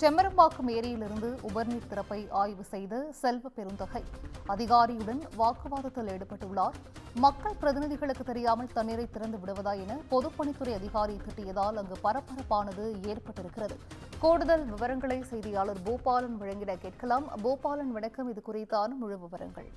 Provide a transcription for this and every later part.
செம்பரம்பாக்கம் ஏரியிலிருந்து உபர்நீர் திறப்பை ஆய்வு செய்த செல்வ பெருந்தகை அதிகாரியுடன் வாக்குவாதத்தில் ஈடுபட்டுள்ளார். மக்கள் பிரதிநிதிகளுக்கு தெரியாமல் தண்ணீரை திறந்து விடுவதா என பொதுப்பணித்துறை அதிகாரி திட்டியதால் அங்கு பரபரப்பானது ஏற்பட்டிருக்கிறது. கூடுதல் விவரங்களை செய்தியாளர் பூபாலன் வழங்கிட கேட்கலாம். பூபாலன், வணக்கம். இது குறித்தான முழு விவரங்கள்.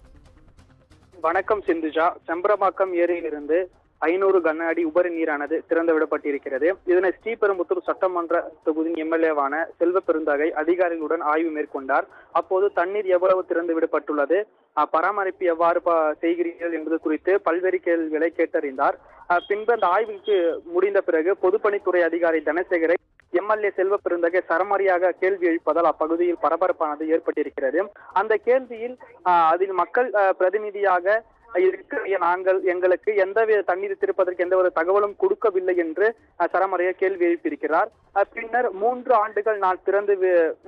வணக்கம் சிந்துஜா. செம்பரம்பாக்கம் ஏரியிலிருந்து 500 கன அடி உபரி நீரானது திறந்து விடப்பட்டிருக்கிறது. இதனை ஸ்ரீபெரும்புத்தூர் சட்டமன்ற தொகுதியின் எம்எல்ஏவான செல்வ பெருந்தகை அதிகாரிகளுடன் ஆய்வு மேற்கொண்டார். அப்போது தண்ணீர் எவ்வளவு திறந்து விடப்பட்டுள்ளது, பராமரிப்பு எவ்வாறு செய்கிறீர்கள் என்பது குறித்து பல்வேறு கேள்விகளை கேட்டறிந்தார். பின்பு அந்த ஆய்வுக்கு முடிந்த பிறகு பொதுப்பணித்துறை அதிகாரி தனசேகரை எம்எல்ஏ செல்வ பெருந்தகை சரமாரியாக கேள்வி எழுப்பதால் அப்பகுதியில் பரபரப்பானது ஏற்பட்டிருக்கிறது. அந்த கேள்வியில் அதில் மக்கள் பிரதிநிதியாக எங்களுக்கு எந்தவித தண்ணீர் திருப்பதற்கு எந்த ஒரு தகவலும் கொடுக்கவில்லை என்று சரமறைய கேள்வி எழுப்பியிருக்கிறார். பின்னர் 3 ஆண்டுகள் நான் திறந்து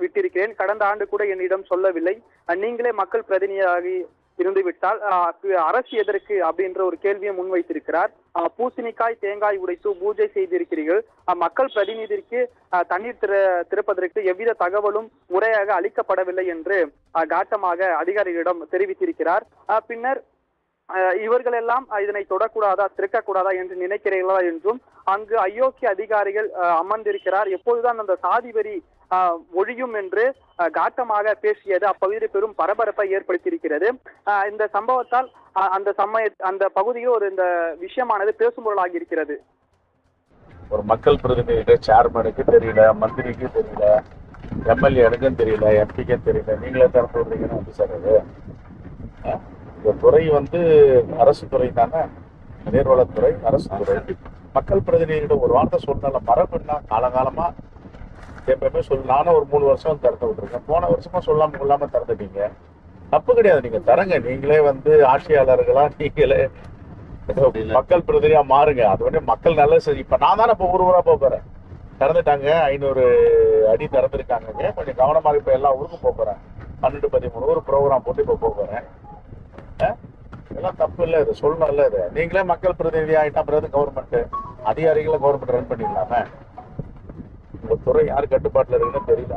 விட்டிருக்கிறேன், கடந்த ஆண்டு கூட என்னிடம் சொல்லவில்லை, நீங்களே மக்கள் பிரதிநிதியாக இருந்துவிட்டால் அரசு எதற்கு அப்படின்ற ஒரு கேள்வியை முன்வைத்திருக்கிறார். பூசணிக்காய் தேங்காய் உடைத்து பூஜை செய்திருக்கிறீர்கள், மக்கள் பிரதிநிதிக்கு தண்ணீர் திறப்பதற்கு எவ்வித தகவலும் முறையாக அளிக்கப்படவில்லை என்று காட்டமாக அதிகாரிகளிடம் தெரிவித்திருக்கிறார். பின்னர் இவர்கள் எல்லாம் இதனை தொடக்கூடாதா, திறக்கக்கூடாதா என்று நினைக்கிறீர்களா என்றும் அங்கு அயோக்கிய அதிகாரிகள் அமர்ந்திருக்கிறார், எப்போதுதான் அந்த சாதி வெறி ஒழியும் என்று காட்டமாக பேசியது அப்பகுதியில் பெரும் பரபரப்பை ஏற்படுத்தியிருக்கிறது. இந்த சம்பவத்தால் அந்த பகுதியில் ஒரு இந்த விஷயமானது பேசும் பொருளாகி இருக்கிறது. ஒரு மக்கள் பிரதிநிதி சேர்மனுக்கு தெரியல, மந்திரிக்கு தெரியல, எம்எல்ஏ எனக்கும் தெரியல, எம்பிக்கும் தெரியல, நீங்களே திறந்து விடுறீங்கன்னு வந்து சார் அது இந்த துறை அரசு துறை தானே, நீர்வளத்துறை அரசு துறை. மக்கள் பிரதிநிதிகளிடம் ஒரு வார்த்தை சொன்னால மரபுன்னா காலகாலமா எப்பவுமே நானும் ஒரு 3 வருஷம் திறந்து விட்டுருக்கேன். போன வருஷமா சொல்லாம திறந்துட்டீங்க, தப்பு கிடையாது. நீங்க தரங்க, நீங்களே ஆட்சியாளர்களா நீங்களே மக்கள் பிரதிநிதியா மாறுங்க. அது மக்கள் நல்லது சரி. இப்ப நான் தானே இப்ப ஊரா போறேன், திறந்துட்டாங்க, 500 அடி திறந்துருக்காங்க, கொஞ்சம் கவனமாக இப்ப எல்லா ஊருக்கும் போறேன். 12-13 ஊர் ப்ரோக்ராம் போட்டு இப்ப போறேன். இதெல்லாம் தப்பு இல்லை, இது சொல்லணும் இல்லை. இது நீங்களே மக்கள் பிரதிநிதி ஆகிட்டா பிறகு கவர்மெண்ட் அதிகாரிகளை கவர்மெண்ட் ரன் பண்ணிடலாமே. உங்க துறை யார் கட்டுப்பாட்டில் இருக்குன்னு தெரியல.